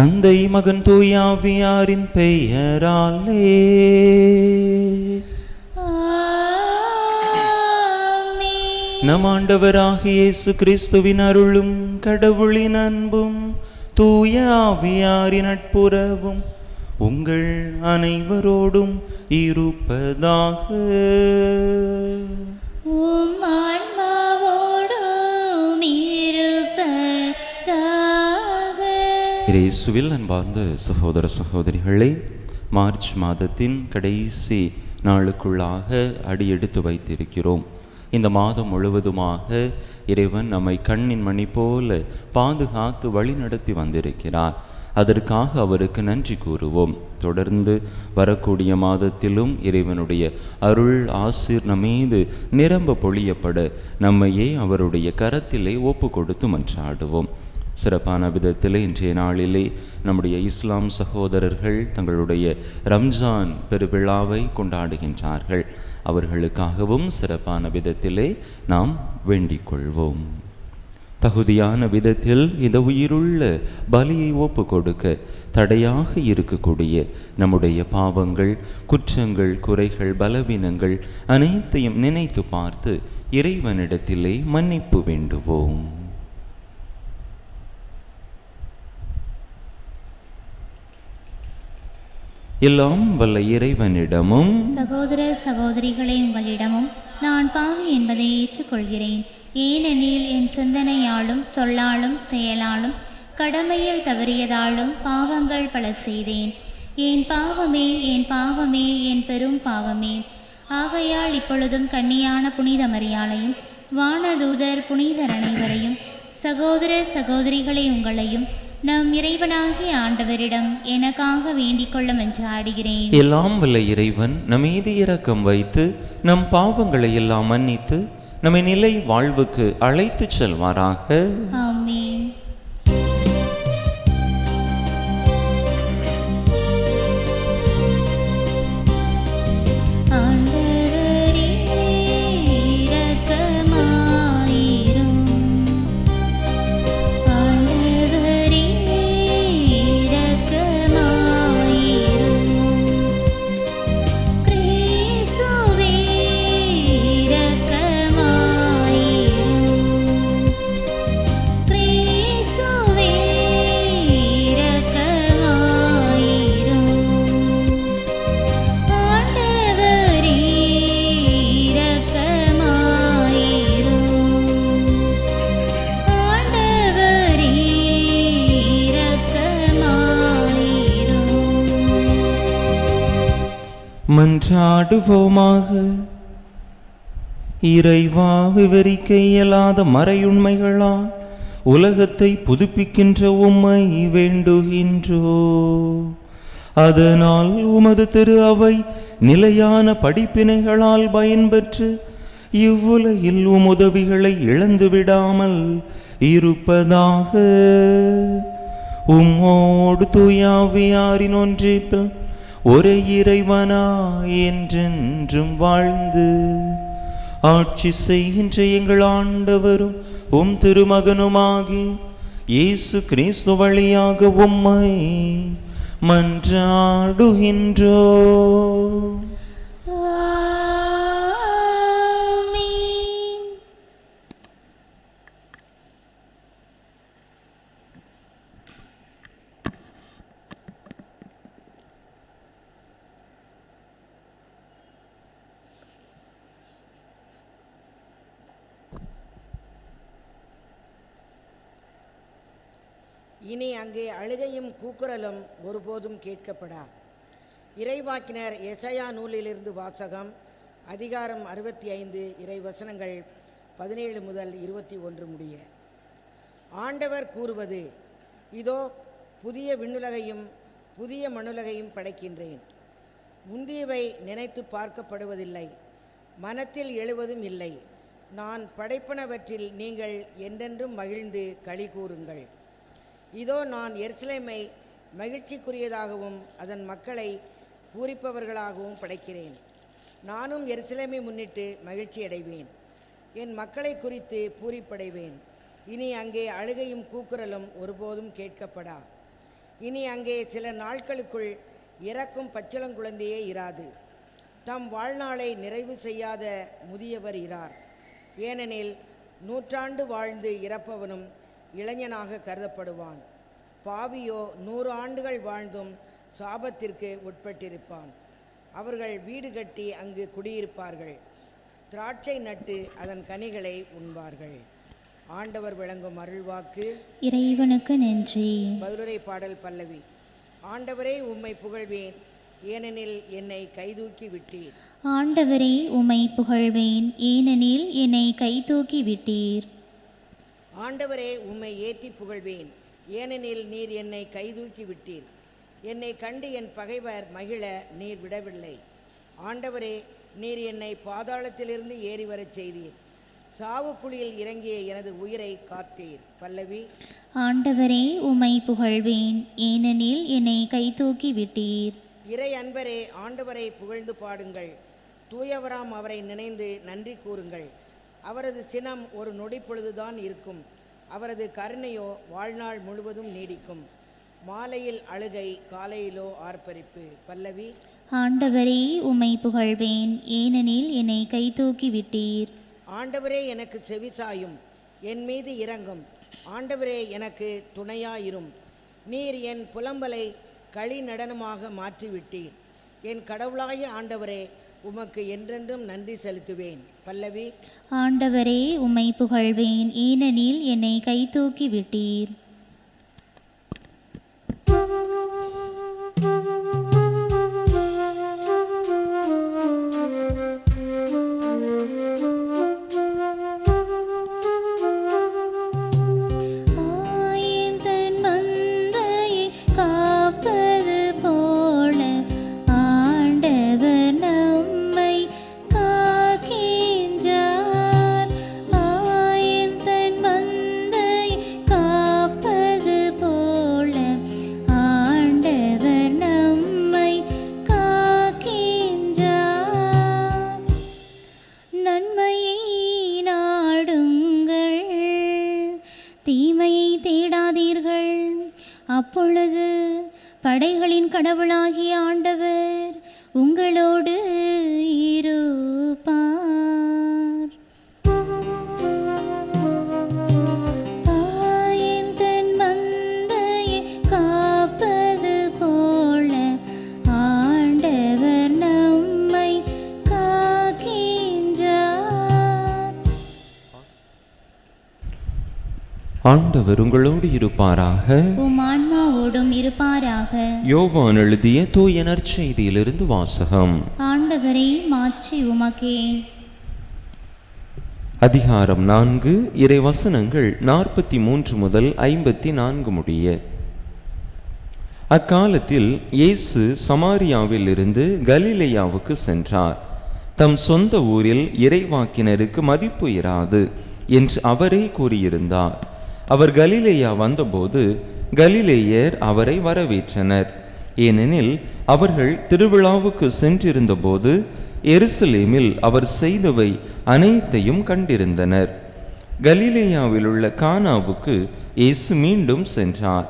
தந்தை மகன் தூய ஆவியாரின் பெயராலே. நம் ஆண்டவராகிய இயேசு கிறிஸ்துவின் அருளும் கடவுளின் அன்பும் தூய ஆவியாரின் நட்புறவும் உங்கள் அனைவரோடும் இருப்பதாக. இயேசுவில் அன்பார்ந்த சகோதர சகோதரிகளே, மார்ச் மாதத்தின் கடைசி நாளுக்குள்ளாக அடியெடுத்து வைத்திருக்கிறோம். இந்த மாதம் முழுவதுமாக இறைவன் நம்மை கண்ணின் மணி போல பாதுகாத்து வழி நடத்தி வந்திருக்கிறார். அதற்காக அவருக்கு நன்றி கூறுவோம். தொடர்ந்து வரக்கூடிய மாதத்திலும் இறைவனுடைய அருள் ஆசீர் நம்மீது நிரம்ப பொழியப்பட நம்மையே அவருடைய கரத்திலே ஒப்பு கொடுத்து மன்றாடுவோம். சிறப்பான விதத்தில் இன்றைய நாளிலே நம்முடைய இஸ்லாம் சகோதரர்கள் தங்களுடைய ரம்ஜான் பெருவிழாவை கொண்டாடுகின்றார்கள். அவர்களுக்காகவும் சிறப்பான விதத்திலே நாம் வேண்டிக் கொள்வோம். தகுதியான விதத்தில் இந்த உயிருள்ள பலியை ஒப்பு கொடுக்க தடையாக இருக்கக்கூடிய நம்முடைய பாவங்கள், குற்றங்கள், குறைகள், பலவீனங்கள் அனைத்தையும் நினைத்து பார்த்து இறைவனிடத்திலே மன்னிப்பு வேண்டுவோம். எல்லாம் வல்ல இறைவனிடமும் சகோதர சகோதரிகளே உங்களிடமும் நான் பாவி என்பதை ஏற்றுக்கொள்கிறேன். ஏனெனில் என் சிந்தனையாலும் சொல்லாலும் செயலாலும் கடமையில் தவறியதாலும் பாவங்கள் பல செய்தேன். என் பாவமே, என் பாவமே, என் பெரும் பாவமே. ஆகையால் இப்பொழுதும் கன்னியான புனித மரியாளையும் வானதூதர் புனிதர் அனைவரையும் சகோதர சகோதரிகளை உங்களையும் நம் இறைவனாகிய ஆண்டவரிடம் எனக்காக வேண்டிக் கொள்ள மன்றாடுகிறேன். எல்லாம் வல்ல இறைவன் நம்மீது இரக்கம் வைத்து நம் பாவங்களை எல்லாம் மன்னித்து நம்மை நிலை வாழ்வுக்கு அழைத்து செல்வாராக. ஆமென். மன்றாடுவோமாக. இறைவா, விவரிக்க இயலாத மறையுண்மைகளால் உலகத்தை புதுப்பிக்கின்ற உம்மை வேண்டுகின்றோ. அதனால் உமது திரு அவை நிலையான படிப்பினைகளால் பயன்பெற்று இவ்வுலகில் உதவிகளை இழந்து விடாமல் இருப்பதாக. உம்மோடு தூயாவியாரின் ஒன்றிப்பில் ஒரே இறைவனா என்றென்றும் வாழ்ந்து ஆட்சி செய்கின்ற எங்கள் ஆண்டவரும் உம் திருமகனுமாகி இயேசு கிறிஸ்து வழியாக உம்மை மன்றாடுகின்றோ. இனி அங்கே அழுகையும் கூக்குரலும் ஒருபோதும் கேட்கப்படா. இறைவாக்கினர் எசையா நூலிலிருந்து வாசகம். அதிகாரம் 65, இறைவசனங்கள் 17 முதல் 21 முடிய. ஆண்டவர் கூறுவது, இதோ புதிய விண்ணுலகையும் புதிய மண்ணுலகையும் படைக்கின்றேன். முந்தியவை நினைத்து பார்க்கப்படுவதில்லை, மனத்தில் எழுவதும் இல்லை. நான் படைப்பனவற்றில் நீங்கள் என்றென்றும் மகிழ்ந்து களி கூறுங்கள். இதோ நான் எருசலேமை மகிழ்ச்சிக்குரியதாகவும் அதன் மக்களை பூரிப்பவர்களாகவும் படைக்கிறேன். நானும் எருசலேமை முன்னிட்டு மகிழ்ச்சி அடைவேன், என் மக்களை குறித்து பூரிப்படைவேன். இனி அங்கே அழுகையும் கூக்குரலும் ஒருபோதும் கேட்கப்படா. இனி அங்கே சில நாட்களுக்குள் இறக்கும் பச்சிளங்குழந்தையே இராது. தம் வாழ்நாளை நிறைவு செய்யாத முதியவர் இரார். ஏனெனில் 100 ஆண்டு வாழ்ந்து இறப்பவனும் இளைஞனாக கருதப்படுவான். பாவியோ 100 ஆண்டுகள் வாழ்ந்தும் சாபத்திற்கு உட்பட்டிருப்பான். அவர்கள் வீடு கட்டி அங்கு குடியிருப்பார்கள், திராட்சை நட்டு அதன் கனிகளை உண்பார்கள். ஆண்டவர் விளங்கும் அருள்வாக்கு. இறைவனுக்கு நன்றி. பதிலுரை பாடல் பல்லவி. ஆண்டவரே உம்மை புகழ்வேன், ஏனெனில் என்னை கைதூக்கி விட்டீர். ஆண்டவரே உம்மை புகழ்வேன், ஏனெனில் என்னை கைதூக்கி விட்டீர். ஆண்டவரே உம்மை ஏத்தி புகழ்வேன், ஏனெனில் நீர் என்னை கைதூக்கி விட்டீர். என்னை கண்டு என் பகைவர் மகிழ நீர் விடவில்லை. ஆண்டவரே, நீர் என்னை பாதாளத்திலிருந்து ஏறி வரச் செய்தீர். சாவுக்குழியில் இறங்கிய எனது உயிரை காத்தீர். பல்லவி. ஆண்டவரே உம்மை புகழ்வேன், ஏனெனில் என்னை கைதூக்கி விட்டீர். இறை அன்பரே, ஆண்டவரை புகழ்ந்து பாடுங்கள். தூயவராம் அவரை நினைந்து நன்றி கூறுங்கள். அவரது சினம் ஒரு நொடி பொழுதுதான் இருக்கும், அவரது கருணையோ வாழ்நாள் முழுவதும் நீடிக்கும். மாலையில் அழுகை, காலையிலோ ஆர்ப்பரிப்பு. பல்லவி. ஆண்டவரே உம்மை புகழ்வேன், ஏனெனில் என்னை கைதூக்கி விட்டீர். ஆண்டவரே எனக்கு செவிசாயும், என் மீது இரங்கும். ஆண்டவரே எனக்கு துணையாயிரும். நீர் என் புலம்பலை களி நடனமாக மாற்றிவிட்டீர். என் கடவுளாகிய ஆண்டவரே, உமக்கு என்றென்றும் நன்றி செலுத்துவேன். பல்லவி. ஆண்டவரே உம்மை புகழ்வேன், ஏனெனில் என்னை கைதூக்கி விட்டீர். அப்பொழுது படைகளின் கடவுளாகிய ஆண்டவர் உங்களோடு இருப்பார். தாயின் தன் மந்தையை காப்பது போல ஆண்டவர் நம்மை காக்கின்றார். ஆண்டவர் உங்களோடு இருப்பாராக, உம் ஆன்மாவோடும் இருப்பாராக. யோவான் எழுதிய தூய நற்செய்தியிலிருந்து வாசகம். ஆண்டவரே, மாட்சி உமக்கே. அதிகாரம் 4, இறைவசனங்கள் 43 முதல் 54 முடிய. அக்காலத்தில் இயேசு சமாரியாவில் இருந்து கலிலேயாவுக்கு சென்றார். தம் சொந்த ஊரில் இறைவாக்கினருக்கு மதிப்பு இராது என்று அவரே கூறியிருந்தார். அவர் கலிலேயா வந்தபோது கலிலேயர் அவரை வரவேற்றனர். ஏனெனில் அவர்கள் திருவிழாவுக்கு சென்றிருந்தபோது எருசலேமில் அவர் செய்தவை அனைத்தையும் கண்டிருந்தனர். கலிலேயாவில் உள்ள கானாவுக்கு இயேசு மீண்டும் சென்றார்.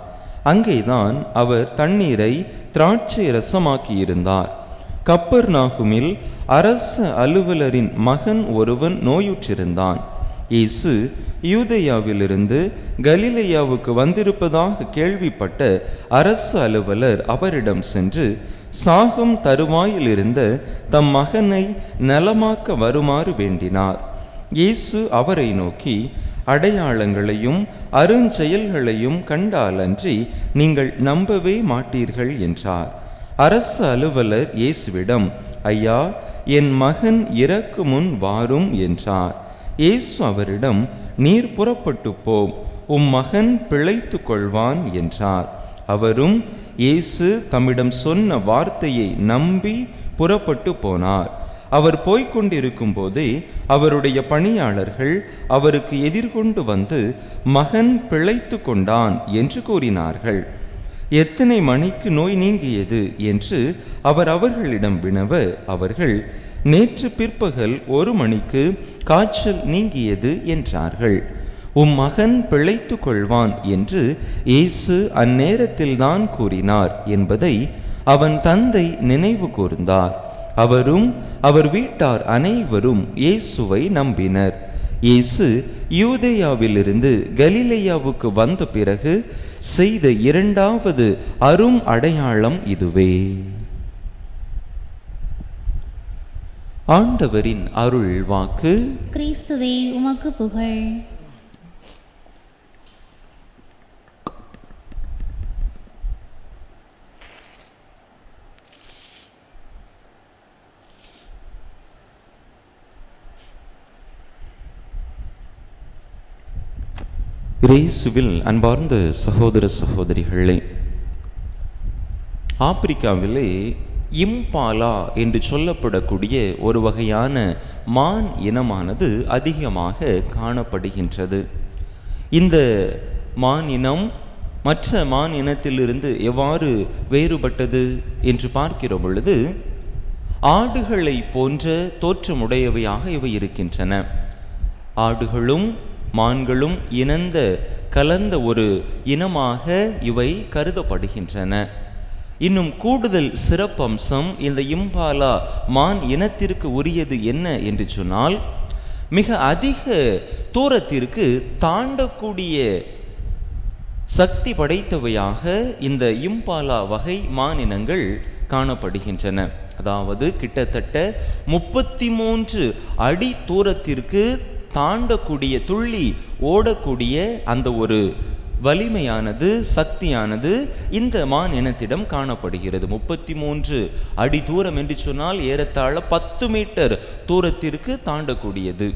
அங்கேதான் அவர் தண்ணீரை திராட்சை ரசமாக்கியிருந்தார். கப்பர்நாகுமில் அரச அலுவலரின் மகன் ஒருவன் நோயுற்றிருந்தான். இயேசு யூதேயாவிலிருந்து கலிலேயாவுக்கு வந்திருப்பதாக கேள்விப்பட்ட அரசு அலுவலர் அவரிடம் சென்று சாகும் தருவாயில் இருந்த தம் மகனை நலமாக்க வருமாறு வேண்டினார். இயேசு அவரை நோக்கி, அடையாளங்களையும் அருஞ்செயல்களையும் கண்டாலன்றி நீங்கள் நம்பவே மாட்டீர்கள் என்றார். அரசு அலுவலர் இயேசுவிடம், ஐயா, என் மகன் இறக்கு முன் வாரும் என்றார். இயேசு அவரிடம், நீர் புறப்பட்டு போம், உம் மகன் பிழைத்து கொள்வான் என்றார். அவரும் இயேசு தம்மிடம் சொன்ன வார்த்தையை நம்பி புறப்பட்டு போனார். அவர் போய்கொண்டிருக்கும் போதே அவருடைய பணியாளர்கள் அவருக்கு எதிர்கொண்டு வந்து, மகன் பிழைத்து கொண்டான் என்று கூறினார்கள். எத்தனை மணிக்கு நோய் நீங்கியது என்று அவர் அவர்களிடம் வினவ, அவர்கள், நேற்று பிற்பகல் 1 மணிக்கு காய்ச்சல் நீங்கியது என்றார்கள். உம் மகன் பிழைத்து கொள்வான் என்று இயேசு அந்நேரத்தில்தான் கூறினார் என்பதை அவன் தந்தை நினைவு கூர்ந்தார். அவரும் அவர் வீட்டார் அனைவரும் இயேசுவை நம்பினர். இயேசு யூதேயாவிலிருந்து கலிலேயாவுக்கு வந்த பிறகு செய்த இரண்டாவது அரும் அடையாளம் இதுவே. ஆண்டவரின் அருள் வாக்கு. கிறிஸ்துவே உமக்கு புகழ். இயேசுவில் அன்பார்ந்த சகோதர சகோதரிகளே, ஆப்பிரிக்காவிலே இம்பாலா என்று சொல்லப்படக்கூடிய ஒரு வகையான மான் இனமானது அதிகமாக காணப்படுகின்றது. இந்த மான் இனம் மற்ற மான் இனத்திலிருந்து எவ்வாறு வேறுபட்டது என்று பார்க்கிற பொழுது, ஆடுகளை போன்ற தோற்றமுடையவையாக இவை இருக்கின்றன. ஆடுகளும் மான்களும் இணைந்த கலந்த ஒரு இனமாக இவை கருதப்படுகின்றன. இன்னும் கூடுதல் சிறப்பம்சம் இந்த இம்பாலா மான் இனத்திற்கு உரியது என்ன என்று சொன்னால், மிக அதிக தூரத்திற்கு தாண்டக்கூடிய சக்தி படைத்தவையாக இந்த இம்பாலா வகை மானினங்கள் காணப்படுகின்றன. அதாவது கிட்டத்தட்ட 33 அடி தூரத்திற்கு தாண்டக்கூடிய, துள்ளி ஓடக்கூடிய அந்த ஒரு வலிமையானது, சக்தியானது இந்த மான் இனத்திடம் காணப்படுகிறது. 33 அடி தூரம் என்று சொன்னால் ஏறத்தாழ 10 மீட்டர் தூரத்திற்கு தாண்டக்கூடியது.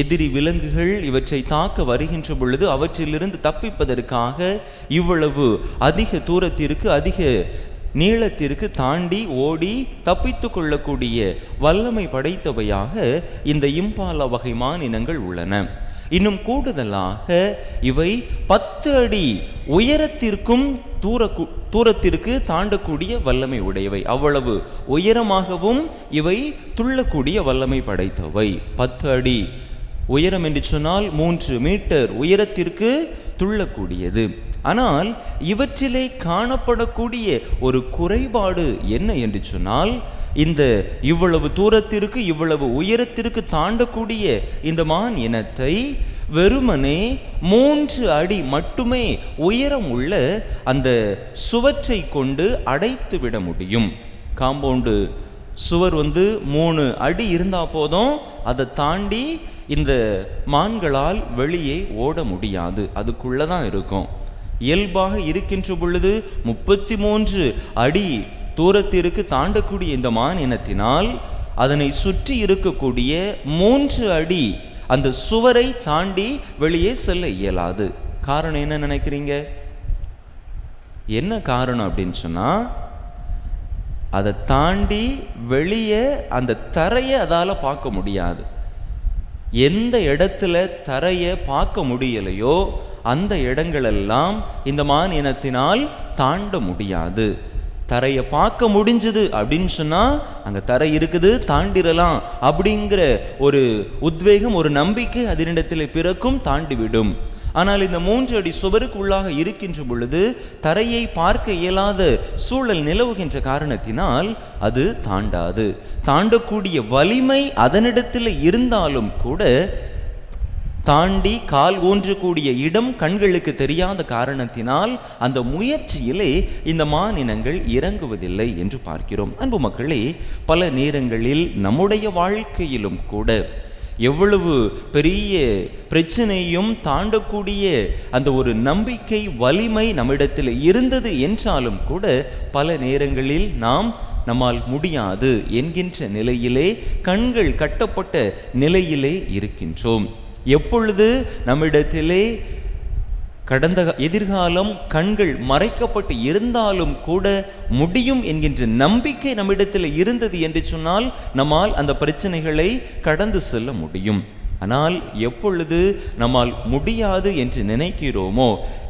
எதிரி விலங்குகள் இவற்றை தாக்க வருகின்ற பொழுது அவற்றிலிருந்து தப்பிப்பதற்காக இவ்வளவு அதிக தூரத்திற்கு, அதிக நீளத்திற்கு தாண்டி ஓடி தப்பித்து கொள்ளக்கூடிய வல்லமை படைத்தவையாக இந்த இம்பாலா வகை மானினங்கள் உள்ளன. இன்னும் கூடுதலாக இவை 10 அடி உயரத்திற்கும் தூரத்திற்கு தாண்டக்கூடிய வல்லமை உடையவை. அவ்வளவு உயரமாகவும் இவை துள்ளக்கூடிய வல்லமை படைத்தவை. 10 அடி உயரம் என்று சொன்னால் 3 மீட்டர் உயரத்திற்கு துள்ளக்கூடியது. ஆனால் இவற்றிலே காணப்படக்கூடிய ஒரு குறைபாடு என்ன என்று சொன்னால், இந்த இவ்வளவு தூரத்திற்கு, இவ்வளவு உயரத்திற்கு தாண்டக்கூடிய இந்த மான் இனத்தை வெறுமனே 3 அடி மட்டுமே உயரம் உள்ள அந்த சுவற்றை கொண்டு அடைத்து விட முடியும். காம்பவுண்டு சுவர் 3 அடி இருந்தால் போதும், அதை தாண்டி இந்த மான்களால் வெளியே ஓட முடியாது, அதுக்குள்ளதான் இருக்கும். இயல்பாக இருக்கின்ற பொழுது 33 அடி தூரத்திற்கு தாண்டக்கூடிய இந்த மான் இனத்தினால் அதனை சுற்றி இருக்கக்கூடிய 3 அடி அந்த சுவரை தாண்டி வெளியே செல்ல இயலாது. காரணம் என்ன நினைக்கிறீங்க? என்ன காரணம் அப்படின்னு சொன்னா, அதை தாண்டி வெளியே அந்த தரையை அதால பார்க்க முடியாது. எந்த இடத்துல தரையை பார்க்க முடியலையோ அந்த இடங்களெல்லாம் இந்த மான் இனத்தினால் தாண்ட முடியாது. தரையை பார்க்க முடிஞ்சது அப்படின்னு சொன்னா அங்க தரை இருக்குது, தாண்டிரலாம் அப்படிங்கிற ஒரு உத்வேகம், ஒரு நம்பிக்கை அதனிடத்தில் பிறக்கும், தாண்டிவிடும். ஆனால் இந்த 3 அடி சுவருக்கு உள்ளாக இருக்கின்ற பொழுது தரையை பார்க்க இயலாத சூழல் நிலவுகின்ற காரணத்தினால் அது தாண்டாது. தாண்டக்கூடிய வலிமை அதனிடத்தில் இருந்தாலும் கூட தாண்டி கால் ஊன்றக்கூடிய இடம் கண்களுக்கு தெரியாத காரணத்தினால் அந்த முயற்சியிலே இந்த மானினங்கள் இறங்குவதில்லை என்று பார்க்கிறோம். அன்பு மக்களே, பல நேரங்களில் நம்முடைய வாழ்க்கையிலும் கூட எவ்வளவு பெரிய பிரச்சனையும் தாண்டக்கூடிய அந்த ஒரு நம்பிக்கை, வலிமை நம்மிடத்தில் இருந்தது என்றாலும் கூட பல நேரங்களில் நம்மால் முடியாது என்கின்ற நிலையிலே, கண்கள் கட்டப்பட்ட நிலையிலே இருக்கின்றோம். எப்பொழுது நம்மிடத்திலே கடந்த எதிர்காலம் கண்கள் மறைக்கப்பட்டு இருந்தாலும் கூட முடியும் என்கின்ற நம்பிக்கை நம்மிடத்தில் இருந்தது என்று சொன்னால் நம்மால் அந்த பிரச்சனைகளை கடந்து செல்ல முடியும். ஆனால் எப்பொழுது நம்மால் முடியாது என்று நினைக்கிறோமோ,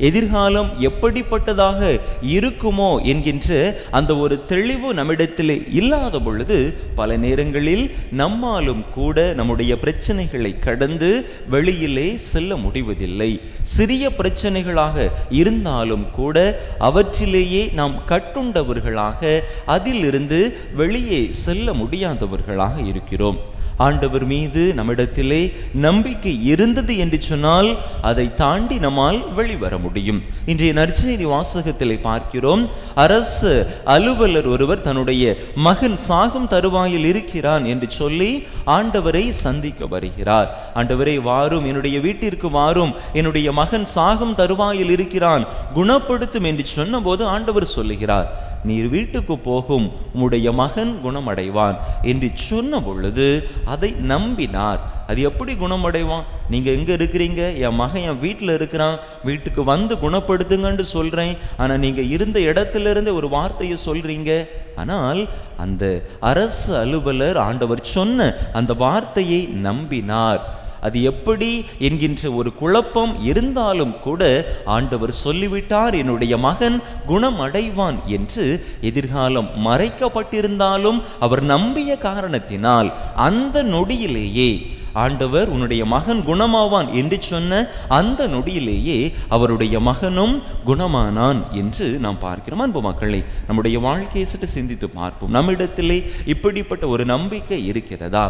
எதிர்காலம் எப்படிப்பட்டதாக இருக்குமோ என்கின்ற அந்த ஒரு தெளிவு நம்மிடத்தில் இல்லாத பொழுது பல நேரங்களில் நம்மாலும் கூட நம்முடைய பிரச்சனைகளை கடந்து வெளியிலே செல்ல முடிவதில்லை. சிறிய பிரச்சனைகளாக இருந்தாலும் கூட அவற்றிலேயே நாம் கட்டுண்டவர்களாக அதிலிருந்து வெளியே செல்ல முடியாதவர்களாக இருக்கிறோம். ஆண்டவர் மீது நம்மிடத்திலே நம்பிக்கை இருந்தது என்று சொன்னால் அதை தாண்டி நம்மால் வெளிவர முடியும். இன்றைய நற்செய்தி வாசகத்திலே பார்க்கிறோம், அரசு அலுவலர் ஒருவர் தன்னுடைய மகன் சாகும் தருவாயில் இருக்கிறான் என்று சொல்லி ஆண்டவரை சந்திக்க வருகிறார். ஆண்டவரே வாரும், என்னுடைய வீட்டிற்கு வாரும், என்னுடைய மகன் சாகும் தருவாயில் இருக்கிறான், குணப்படுத்தும் என்று சொன்னபோது ஆண்டவர் சொல்லுகிறார், நீர் வீட்டுக்கு போகும், உம்முடைய மகன் குணமடைவான் என்று சொன்ன பொழுது அதை நம்பினார். அது எப்படி குணமடைவான்? நீங்க எங்க இருக்கிறீங்க? என் மகன் என் வீட்டில் இருக்கிறான், வீட்டுக்கு வந்து குணப்படுத்துங்கன்னு சொல்றேன், ஆனா நீங்க இருந்த இடத்துல இருந்து ஒரு வார்த்தையை சொல்றீங்க. ஆனால் அந்த அரசு அலுவலர் ஆண்டவர் சொன்ன அந்த வார்த்தையை நம்பினார். அது எப்படி என்கின்ற ஒரு குழப்பம் இருந்தாலும் கூட ஆண்டவர் சொல்லிவிட்டார், என்னுடைய மகன் குணம் அடைவான் என்று. எதிர்காலம் மறைக்கப்பட்டிருந்தாலும் அவர் நம்பிய காரணத்தினால் அந்த நொடியிலேயே ஆண்டவர் உன்னுடைய மகன் குணமாவான் என்று சொன்ன அந்த நொடியிலேயே அவருடைய மகனும் குணமானான் என்று நாம் பார்க்கிறோம். அன்பு மக்களை, நம்முடைய வாழ்க்கையை சற்று சிந்தித்து பார்ப்போம். நம்மிடத்திலே இப்படிப்பட்ட ஒரு நம்பிக்கை இருக்கிறதா?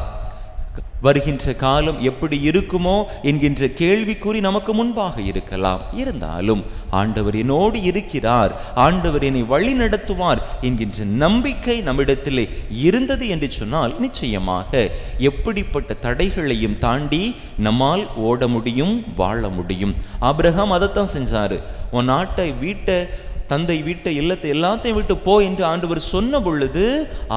வருகின்ற காலம் எப்படி இருக்குமோ என்கின்ற கேள்விக்குறி நமக்கு முன்பாக இருக்கலாம். இருந்தாலும் ஆண்டவர் என்னோடு இருக்கிறார், ஆண்டவர் என்னை வழி நடத்துவார் என்கின்ற நம்பிக்கை நம்மிடத்திலே இருந்தது என்று சொன்னால் நிச்சயமாக எப்படிப்பட்ட தடைகளையும் தாண்டி நம்மால் ஓட முடியும், வாழ முடியும். ஆபிரகாம் அதைத்தான் செஞ்சாரு. உன் நாட்டை, வீட்டை, தந்தை வீட்டை, இல்லத்தை எல்லாத்தையும் விட்டு போ என்று ஆண்டவர் சொன்ன பொழுது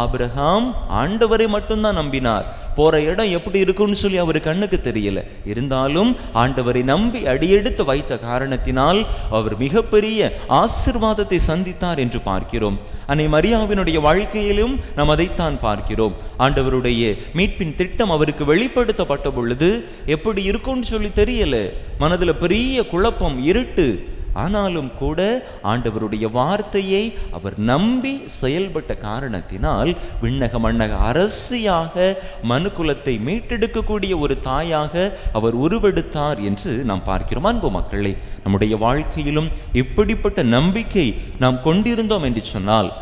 ஆபிரகாம் ஆண்டவரை மட்டும்தான் நம்பினார். போற இடம் எப்படி இருக்குன்னு சொல்லி அவர் கண்ணுக்கு தெரியல. இருந்தாலும் ஆண்டவரை நம்பி அடியெடுத்து வைத்த காரணத்தினால் அவர் மிகப்பெரிய ஆசீர்வாதத்தை சந்தித்தார் என்று பார்க்கிறோம். அன்னை மரியாவினுடைய வாழ்க்கையிலும் நாம் அதைத்தான் பார்க்கிறோம். ஆண்டவருடைய மீட்பின் திட்டம் அவருக்கு வெளிப்படுத்தப்பட்ட பொழுது எப்படி இருக்கும்னு சொல்லி தெரியல, மனதில் பெரிய குழப்பம், இருட்டு. ஆனாலும் கூட ஆண்டவருடைய வார்த்தையை அவர் நம்பி செயல்பட்ட காரணத்தினால் விண்ணக மண்ணக அரசியாக மனுக்குலத்தை மீட்டெடுக்கக்கூடிய ஒரு தாயாக அவர் உருவெடுத்தார் என்று நாம் பார்க்கிறோம். அன்பு மக்களை, நம்முடைய வாழ்க்கையிலும் இப்படிப்பட்ட நம்பிக்கை நாம் கொண்டிருந்தோம் என்று சொன்னால்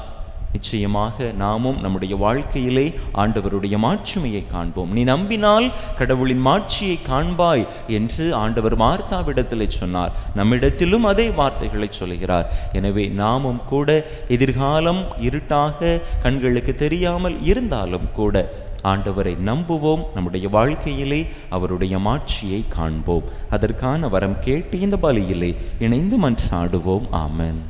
நிச்சயமாக நாமும் நம்முடைய வாழ்க்கையிலே ஆண்டவருடைய மாட்சிமையை காண்போம். நீ நம்பினால் கடவுளின் மாட்சியை காண்பாய் என்று ஆண்டவர் மார்த்தாவிடத்திலே சொன்னார். நம்மிடத்திலும் அதே வார்த்தைகளை சொல்கிறார். எனவே நாமும் கூட எதிர்காலம் இருட்டாக கண்களுக்கு தெரியாமல் இருந்தாலும் கூட ஆண்டவரை நம்புவோம், நம்முடைய வாழ்க்கையிலே அவருடைய மாட்சியை காண்போம். அதற்கான வரம் கேட்டு இந்த பலியிலே இணைந்து மன்றாடுவோம். ஆமென்.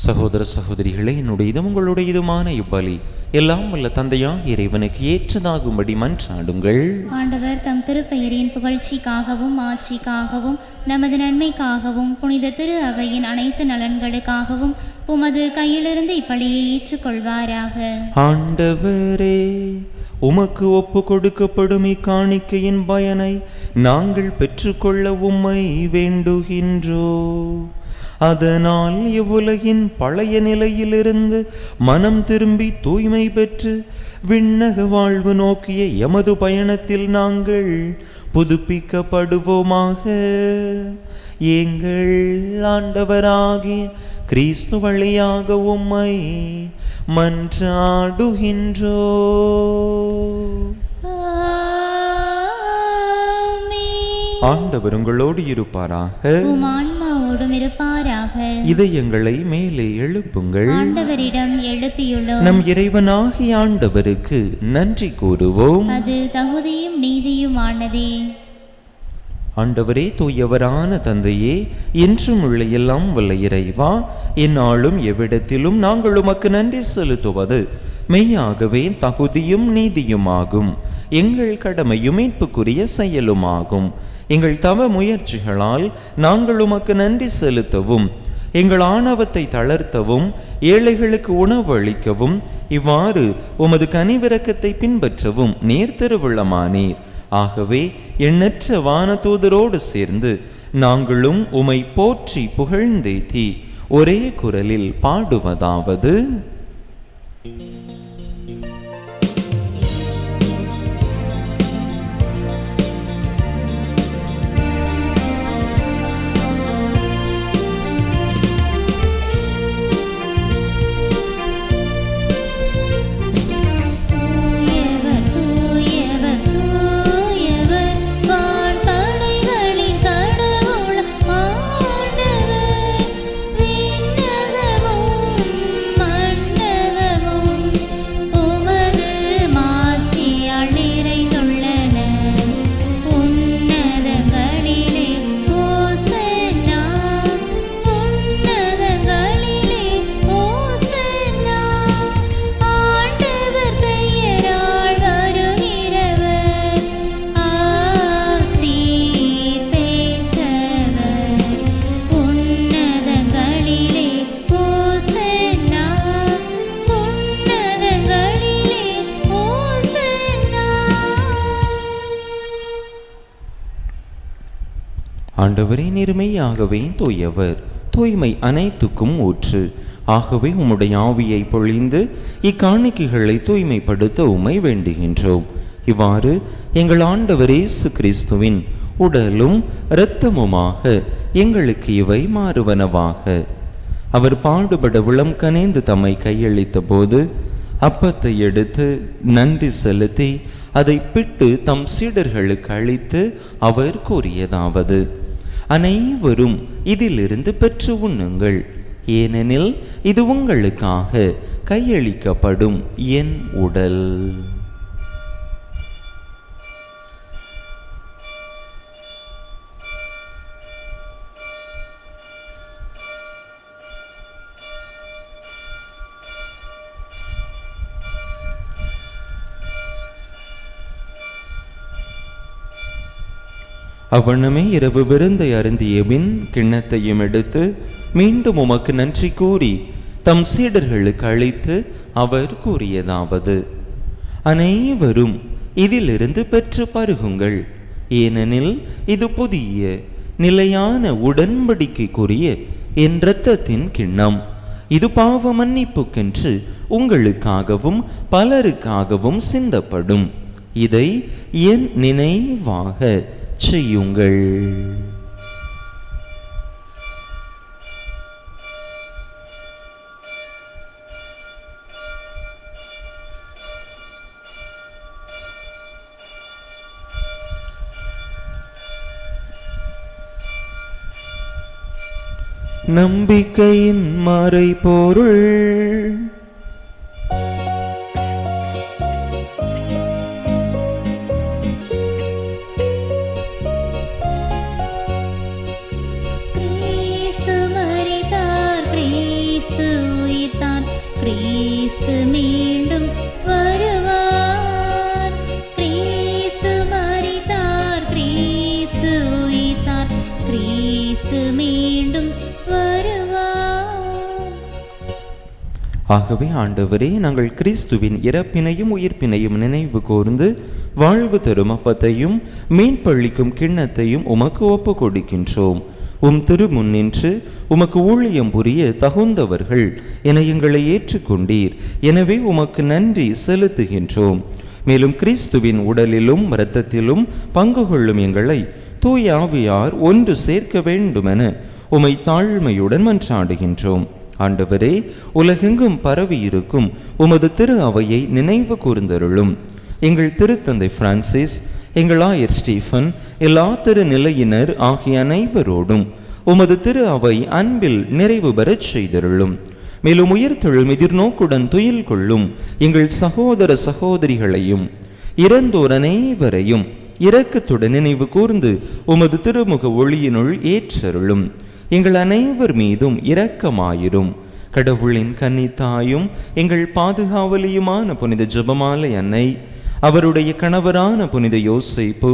சகோதர சகோதரிகளே, என்னுடைய இதும் உங்களுடைய இதுமான இப்பலி எல்லாம் வல்ல தந்தையாக இறைவனுக்கு ஏற்றதாகும்படி மன்றாடுங்கள். ஆண்டவர் தம் திருப்பெயரின் புகழ்ச்சிக்காகவும் ஆட்சிக்காகவும் நமது நன்மைக்காகவும் புனித திரு அவையின் அனைத்து நலன்களுக்காகவும் உமது கையிலிருந்து இப்பலியை ஏற்றுக்கொள்வாராக. ஆண்டவரே, உமக்கு ஒப்பு கொடுக்கப்படும் இக்காணிக்கையின் பயனை நாங்கள் பெற்றுக்கொள்ள உம்மை வேண்டுகின்றோம். அதனால் இவ்வுலகின் பழைய நிலையிலிருந்து மனம் திரும்பி தூய்மை பெற்று விண்ணக வாழ்வு நோக்கிய எமது பயணத்தில் நாங்கள் புதுப்பிக்கப்படுவோமாக. எங்கள் ஆண்டவராகிய கிறிஸ்து வழியாக உம்மை மன்றாடுகின்றோ. ஆண்டவர் உங்களோடு இருப்பாராக. உம் ஆன்மாவோடும் இருப்பாராக. இதயங்களை மேலே எழுப்புங்கள். ஆண்டவரிடம் எழுப்பியுள்ளோம். நம் இறைவனாகிய ஆண்டவருக்கு நன்றி கூறுவோம். அது தகுதியும் நீதியுமானதே. ஆண்டவரே, தூயவரான தந்தையே, என்றும் உள்ள எல்லாம் வல்ல இறைவா, எந்நாளும் எவ்விடத்திலும் நாங்கள் உமக்கு நன்றி செலுத்துவது மெய்யாகவே தகுதியும் நீதியுமாகும். எங்கள் கடமையும் மீட்புக்குரிய செயலுமாகும். எங்கள் தவ முயற்சிகளால் நாங்கள் உமக்கு நன்றி செலுத்தவும், எங்கள் ஆணவத்தை தளர்த்தவும், ஏழைகளுக்கு உணவு அளிக்கவும், இவ்வாறு உமது கனிவிரக்கத்தை பின்பற்றவும் நீர் திருவுள்ளமானீர். ஆகவே எண்ணற்ற வானதூதரோடு சேர்ந்து நாங்களும் உமை போற்றி புகழ்ந்தேத்தி ஒரே குரலில் பாடுவதாவது: ஆண்டவரே, நேர்மையாகவே தூயவர், தூய்மை அனைத்துக்கும் ஊற்று. ஆகவே உம்முடைய ஆவியை பொழிந்து இக்காணிக்கைகளை தூய்மைப்படுத்த உம்மை வேண்டுகின்றோம். இவ்வாறு எங்கள் ஆண்டவர் இயேசு கிறிஸ்துவின் உடலும் இரத்தமுமாக எங்களுக்கு இவை மாறுவனவாக. அவர் பாடுபட உளம் கனிந்து தம்மை கையளித்த போது அப்பத்தை எடுத்து நன்றி செலுத்தி அதை பிட்டு தம் சீடர்களுக்கு அளித்து அவர் கூறியதாவது: அனைவரும் இதிலிருந்து பெற்று உண்ணுங்கள், ஏனெனில் இது உங்களுக்காக கையளிக்கப்படும் என் உடல். அவ்வண்ணமே இரவு விருந்தை அருந்திய பின் கிண்ணத்தையும் எடுத்து மீண்டும் உமக்கு நன்றி கூறி தம் சீடர்களுக்கு அளித்து அவர் கூறியதாவது: அனைவரும் இதிலிருந்து பெற்று பருகுங்கள், ஏனெனில் இது புதிய நிலையான உடன்படிக்கைக்குரிய என் இரத்தத்தின் கிண்ணம். இது பாவ மன்னிப்புக்கென்று உங்களுக்காகவும் பலருக்காகவும் சிந்தப்படும். இதை என் நினைவாக செய்யுங்கள். நம்பிக்கையின் மறைபொருள். ஆகவே ஆண்டவரே, நாங்கள் கிறிஸ்துவின் இறப்பினையும் உயிர்ப்பினையும் நினைவு கூர்ந்து வாழ்வு தரும் அப்பத்தையும் மீன்பளிக்கும் கிண்ணத்தையும் உமக்கு ஒப்பு கொடுக்கின்றோம். உம் திருமுன் நின்று உமக்கு ஊழியம் புரிய தகுந்தவர்கள் என எங்களை ஏற்றுக்கொண்டீர். எனவே உமக்கு நன்றி செலுத்துகின்றோம். மேலும் கிறிஸ்துவின் உடலிலும் இரத்தத்திலும் பங்கு கொள்ளும் எங்களை தூய ஆவியார் ஒன்று சேர்க்க வேண்டுமென உமை தாழ்மையுடன் மன்றாடுகின்றோம். ஆண்டவரே, உலகெங்கும் பரவி இருக்கும் உமது திரு அவையை நினைவு கூர்ந்தருளும். எங்கள் திருத்தந்தை பிரான்சிஸ், எங்கள் ஆயர் ஸ்டீஃபன், எல்லா திரு நிலையினர் ஆகிய அனைவரோடும் உமது திரு அவை அன்பில் நிறைவு பெறச் செய்தருளும். மேலும் உயிர்த்தெழும் எதிர்நோக்குடன் துயில் கொள்ளும் எங்கள் சகோதர சகோதரிகளையும் இறந்தோர் அனைவரையும் இரக்கத்துடன் நினைவு கூர்ந்து உமது திருமுக ஒளியினுள் ஏற்றருளும். எங்கள் அனைவர் மீதும் இரக்கமாயிரும். கடவுளின் கன்னித்தாயும் எங்கள் பாதுகாவலியுமான புனித ஜெபமாலை அன்னை, அவருடைய கணவரான புனித யோசேப்பு,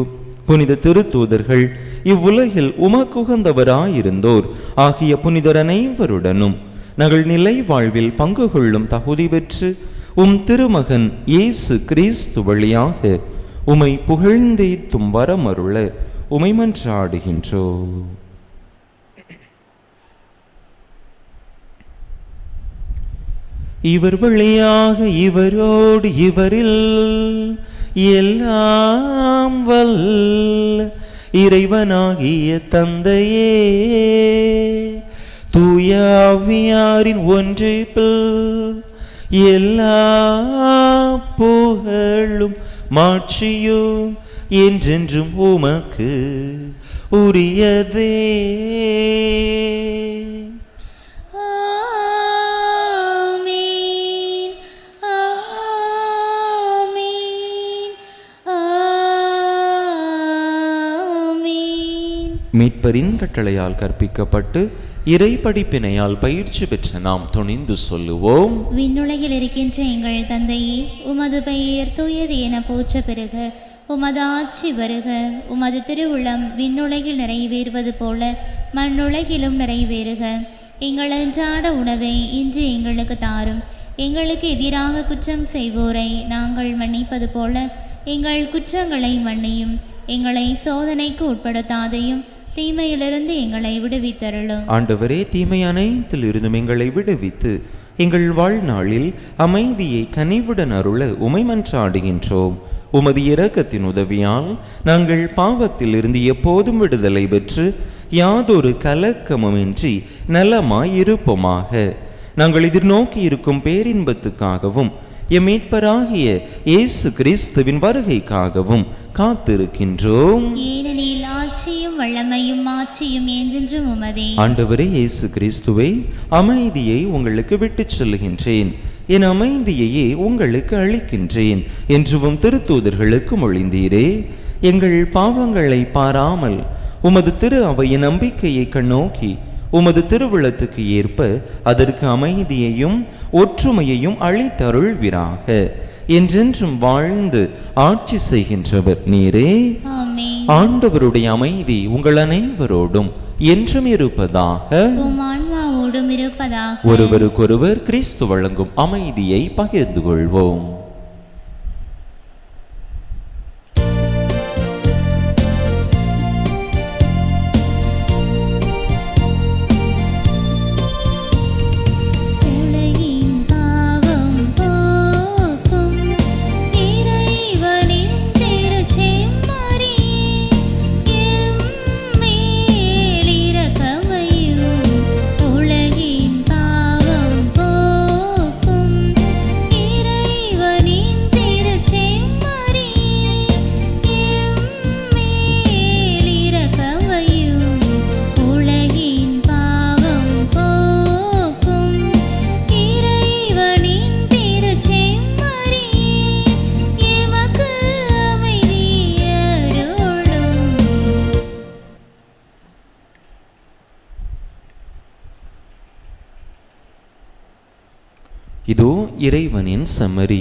புனித திருத்தூதர்கள், இவ்வுலகில் உமக்குகந்தவராயிருந்தோர் ஆகிய புனிதர் அனைவருடனும் நாங்கள் நிலை வாழ்வில் பங்கு கொள்ளும் தகுதி பெற்று உம் திருமகன் இயேசு கிறிஸ்து வழியாக உமை புகழ்ந்தேத்தும் வரமருள உமை மன்றாடுகின்றோம். இவர் வழியாக இவரோடு இவரில் எல்லாம் வல்ல இறைவனாகிய தந்தையே, தூய ஆவியாரின் ஒன்றிப்பில் எல்லா புகழும் மாட்சியும் என்றென்றும் உமக்கு உரியதே. மீட்பரின் கட்டளையால் கற்பிக்கப்பட்டு இறை படிப்பினையால் பயிற்சி பெற்ற நாம் துணிந்து சொல்லுவோம். விண்ணுலகில் இருக்கின்ற எங்கள் தந்தையே, உமது பெயர் தூயது என போற்ற பெறுக. உமது ஆட்சி வருக. உமது திருவுளம் விண்ணுலகில் நிறைவேறுவது போல மண்ணுலகிலும் நிறைவேறுக. எங்கள் அன்றாட உணவை இன்று எங்களுக்கு தாரும். எங்களுக்கு எதிராக குற்றம் செய்வோரை நாங்கள் மன்னிப்பது போல எங்கள் குற்றங்களை மன்னியும். எங்களை சோதனைக்கு உட்படுத்தாதையும் தீமையிலிருந்து எங்களை விடுவித்தருளும். ஆண்டவரே, தீமை அனைத்தில் இருந்தும் எங்களை விடுவித்து எங்கள் வாழ்நாளில் அமைதியை கனிவுடன் அருள உமை மன்றாடுகின்றோம். உமது இரக்கத்தின் உதவியால் நாங்கள் பாவத்தில் இருந்து எப்போதும் விடுதலை பெற்று யாதொரு கலக்கமுமின்றி நலமாய் இருப்போமாக. நாங்கள் எதிர்நோக்கி இருக்கும் பேரின்பத்துக்காகவும் எம் மீட்பராகிய இயேசு கிறிஸ்துவின் வருகைக்காகவும் காத்திருக்கின்றோம். ஏனெனில் ஆட்சியும் வல்லமையும் மாட்சியும் என்றென்றும் உமதே. ஆண்டவரே இயேசு கிறிஸ்துவே, அமைதியை உங்களுக்கு விட்டுச் சொல்லுகின்றேன், என் அமைதியையே உங்களுக்கு அளிக்கின்றேன் என்றும் திருத்தூதர்களுக்கு மொழிந்தீரே. எங்கள் பாவங்களை பாராமல் உமது திரு அவையின் நம்பிக்கையை கண்ணோக்கி உமது திருவுளத்துக்கு ஏற்ப அதற்கு அமைதியையும் ஒற்றுமையையும் அளித்தருள்வீராக. என்றென்றும் வாழ்ந்து ஆட்சி செய்கின்றவர் நீரே. ஆமென். ஆண்டவருடைய அமைதி உங்கள் அனைவரோடும் என்றும் இருப்பதாக. உம் ஆன்மாவோடும் இருப்பதாக. ஒருவருக்கொருவர் கிறிஸ்து வழங்கும் அமைதியை பகிர்ந்து கொள்வோம். இதோ இறைவனின் செம்மறி,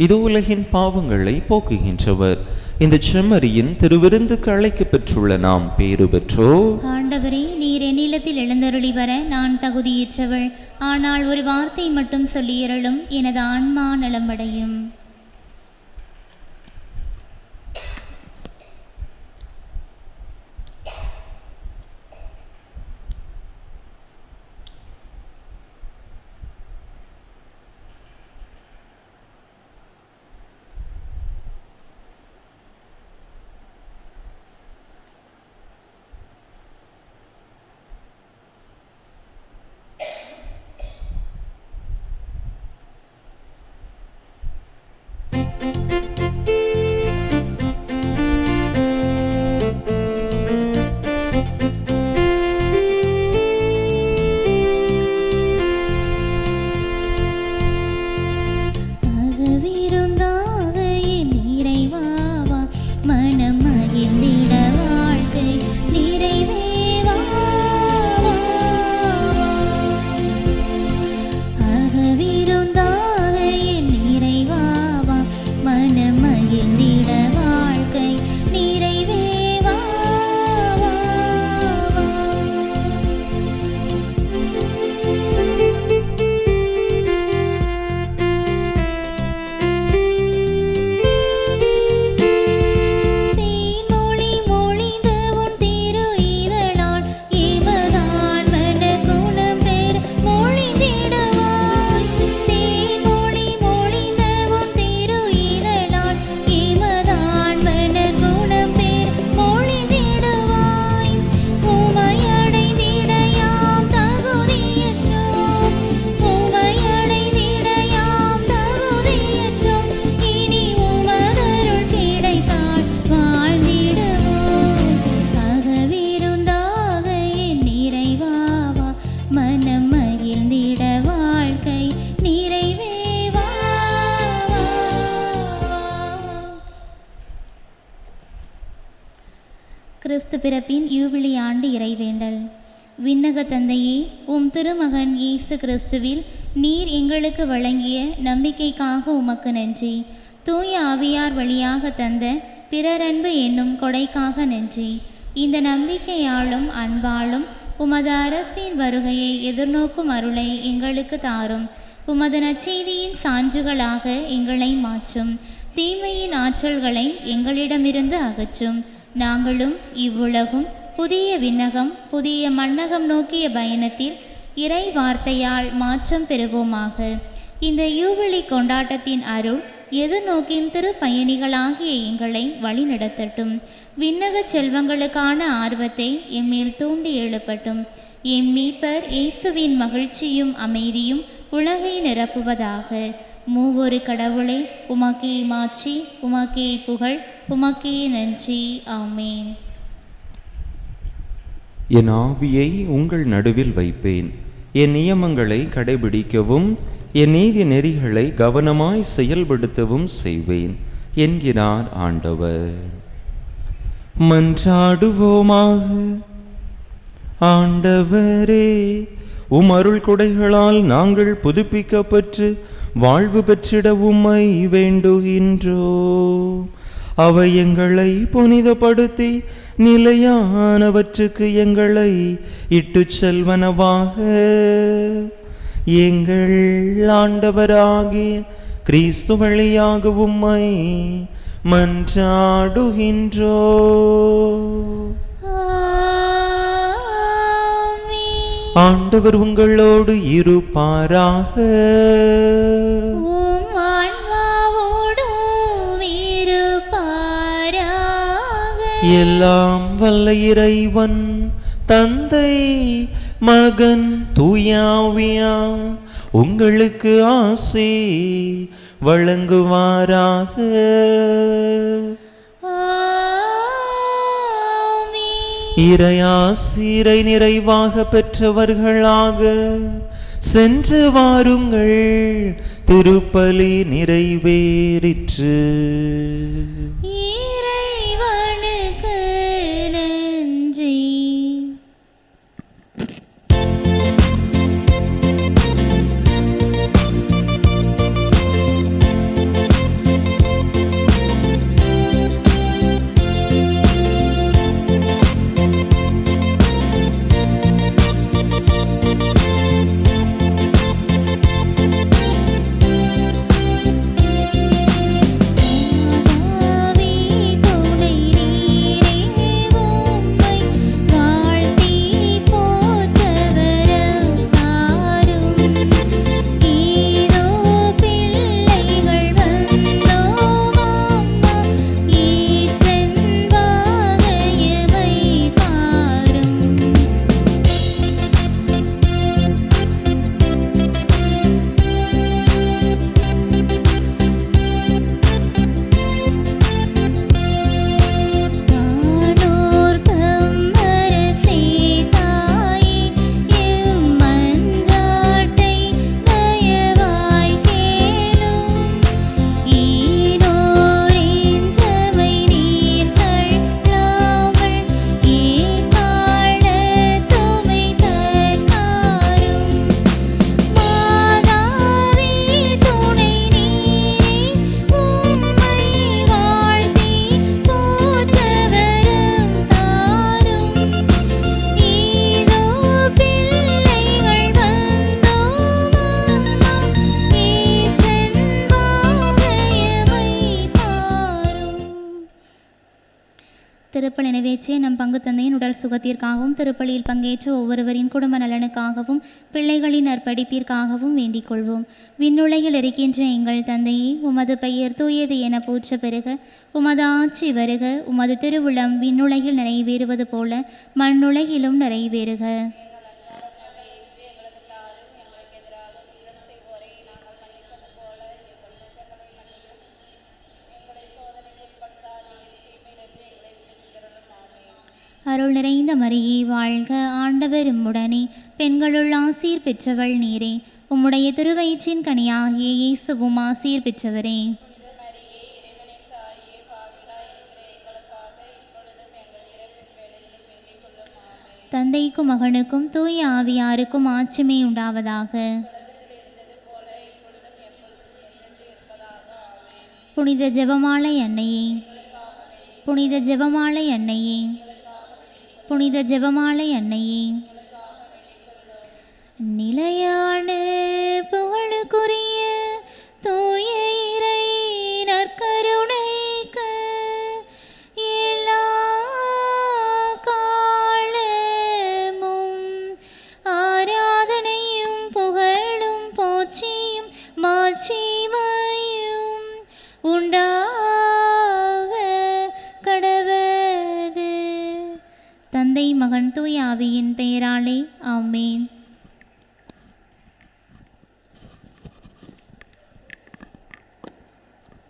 இதோ உலகின் பாவங்களை போக்குகின்றவர். இந்த செம்மறியின் திருவிருந்துக்கு அழைக்க பெற்றுள்ள நாம் பேறு பெற்றோ. ஆண்டவரே, நீர் என்னிடத்தில் எழுந்தருளி வர நான் தகுதியற்றவள். ஆனால் ஒரு வார்த்தை மட்டும் சொல்லியருளும், எனது ஆன்மா நலமடையும். பிறப்பின் யூபிலி ஆண்டு இறைவேண்டல். விண்ணக தந்தையே, உம் திருமகன் இயேசு கிறிஸ்துவில் நீர் எங்களுக்கு வழங்கிய நம்பிக்கைக்காக உமக்கு நன்றி. தூய ஆவியார் வழியாக தந்த பிறரன்பு என்னும் கொடைக்காக நன்றி. இந்த நம்பிக்கையாலும் அன்பாலும் உமது அரசின் வருகையை எதிர்நோக்கும் அருளை எங்களுக்கு தாரும். உமது நற்செய்தியின் சான்றுகளாக எங்களை மாற்றும். தீமையின் ஆற்றல்களை எங்களிடமிருந்து அகற்றும். நாங்களும் இவ்வுலகும் புதிய விண்ணகம் புதிய மண்ணகம் நோக்கிய பயணத்தில் இறை வார்த்தையால் மாற்றம் பெறுவோமாக. இந்த யூபிலி கொண்டாட்டத்தின் அருள் எதிர்நோக்கின் திருப்பயணிகளாகிய எங்களை வழிநடத்தட்டும். விண்ணக செல்வங்களுக்கான ஆர்வத்தை எம்மேல் தூண்டி எழுப்பட்டும். எம் மீட்பர் இயேசுவின் மகிழ்ச்சியும் அமைதியும் உலகை நிரப்புவதாக. மூவொரு கடவுளை, உமக்கே மாட்சி, உமக்கே புகழ், உமக்கே நன்றி. ஆமேன். என் ஆவியை உங்கள் நடுவில் வைப்பேன். என் நியமங்களை கடைபிடிக்கவும் என் நீதி நெறிகளை கவனமாய் செயல்படுத்தவும் செய்வேன் என்கிறார் ஆண்டவர். மன்றாடுவோமாக. ஆண்டவரே, உம் அருள் கொடைகளால் நாங்கள் புதுப்பிக்கப்பட்டு வாழ்வு பெற்றிட உம்மை வேண்டுகின்றோம். அவை எங்களை புனிதப்படுத்தி நிலையானவற்றுக்கு எங்களை இட்டு செல்வனவாக. எங்கள் ஆண்டவராகிய கிறிஸ்து வழியாக உம்மை மன்றாடுகின்றோம். ஆண்டவர் உங்களோடு இருப்பாராக. எல்லாம் வல்ல இறைவன் தந்தை மகன் தூயாவியா உங்களுக்கு ஆசி வழங்குவாராக. இறையாசிரை நிறைவாக பெற்றவர்களாக சென்று வாருங்கள். திருப்பலி நிறைவேறிற்று. திருப்பலி நிறைவேற்றிய நம் பங்கு தந்தையின் உடல் சுகத்திற்காகவும் திருப்பலியில் பங்கேற்ற ஒவ்வொருவரின் குடும்ப நலனுக்காகவும் பிள்ளைகளின் நற்படிப்பிற்காகவும் வேண்டிக் கொள்வோம். விண்ணுலகில் இருக்கின்ற எங்கள் தந்தையே, உமது பெயர் தூயது என போற்ற பெறுக. உமது ஆட்சி வருக. உமது திருவுளம் விண்ணுலகில் நிறைவேறுவது போல மண்ணுலகிலும் நிறைவேறுக. அருள் நிறைந்த மரியே வாழ்க, ஆண்டவர் உம்முடனே, பெண்களுள் ஆசீர் பெற்றவள் நீரே. உம்முடைய திருவயிற்றின் கனியாகிய இயேசுவும் ஆசீர் பெற்றவரே. தந்தைக்கும் மகனுக்கும் தூய ஆவியாருக்கும் ஆட்சிமை உண்டாவதாக. புனித ஜெபமாலை அன்னையே, புனித ஜெபமாலை அன்னையே, புனித ஜெபமாலை அன்னையே, நிலையான புகழுக்குரிய தூய இறை நற்கருணைக்கு எல்லா காலமும் ஆராதனையும் புகழும் போற்றியும் மாட்சிமையும் உண்டாக கடவது. தந்தை மகன் தூய ஆவியின் பெயராலே ஆமென்.